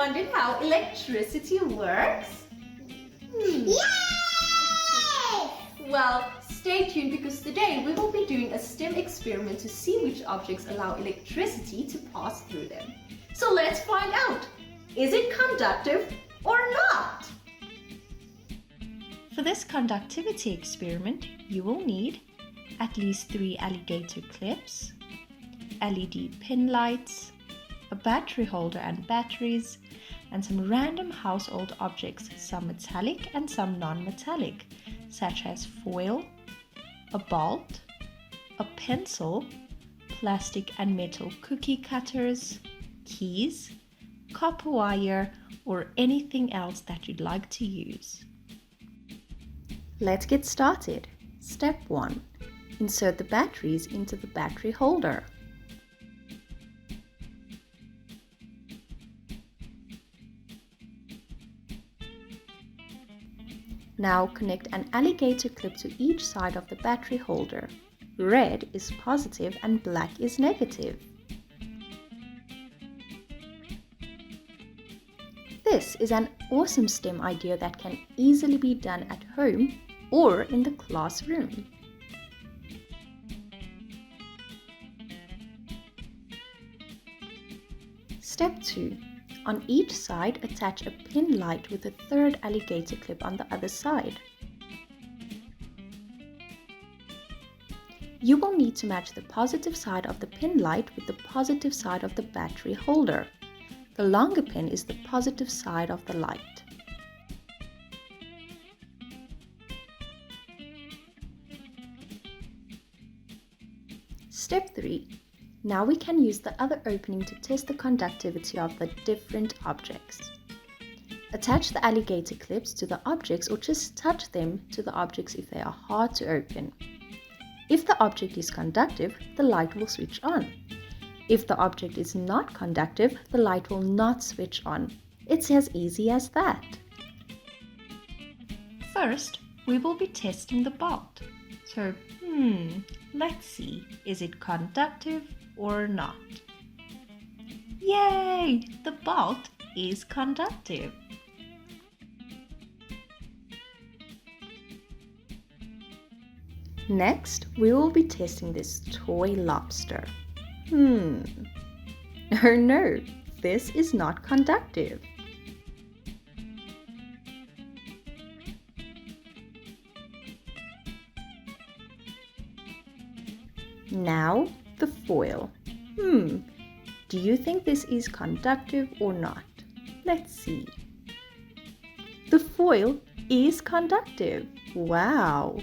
wondered how electricity works? Yay! Well, stay tuned because today we will be doing a STEM experiment to see which objects allow electricity to pass through them. So let's find out. Is it conductive or not? For this conductivity experiment, you will need at least 3 alligator clips, LED pin lights, a battery holder and batteries, and some random household objects, some metallic and some non-metallic, such as foil, a bolt, a pencil, plastic and metal cookie cutters, keys, copper wire, or anything else that you'd like to use. Let's get started. Step 1. Insert the batteries into the battery holder. Now connect an alligator clip to each side of the battery holder. Red is positive and black is negative. This is an awesome STEM idea that can easily be done at home or in the classroom. Step 2. On each side, attach a pin light with a third alligator clip on the other side. You will need to match the positive side of the pin light with the positive side of the battery holder. The longer pin is the positive side of the light. Step 3. Now we can use the other opening to test the conductivity of the different objects. Attach the alligator clips to the objects or just touch them to the objects if they are hard to open. If the object is conductive, the light will switch on. If the object is not conductive, the light will not switch on. It's as easy as that. First, we will be testing the bolt. So, let's see, is it conductive or not? Yay! The bolt is conductive. Next, we will be testing this toy lobster. Oh no, this is not conductive. Now, the foil. Do you think this is conductive or not? Let's see. The foil is conductive. Wow!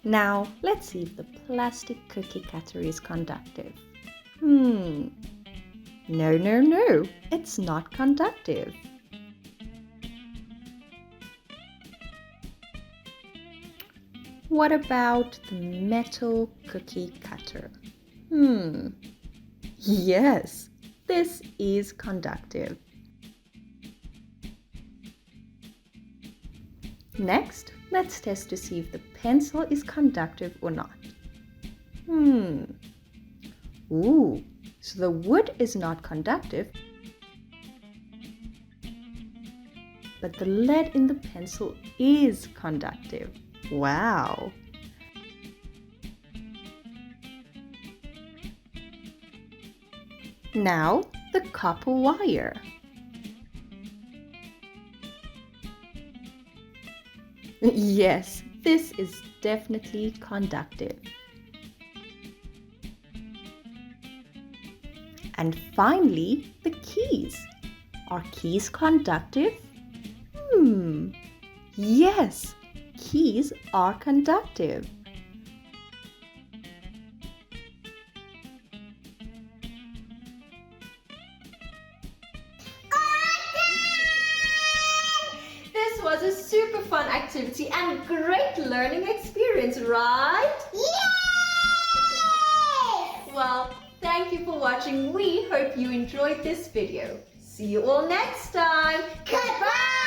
Now, let's see if the plastic cookie cutter is conductive. No, it's not conductive. What about the metal cookie cutter? Yes, this is conductive. Next, let's test to see if the pencil is conductive or not. Ooh, so the wood is not conductive, but the lead in the pencil is conductive. Wow! Now, the copper wire. Yes, this is definitely conductive. And finally, the keys. Are keys conductive? Yes, keys are conductive. This was a super fun activity and great learning experience, right? Yay! Well, thank you for watching. We hope you enjoyed this video. See you all next time. Goodbye!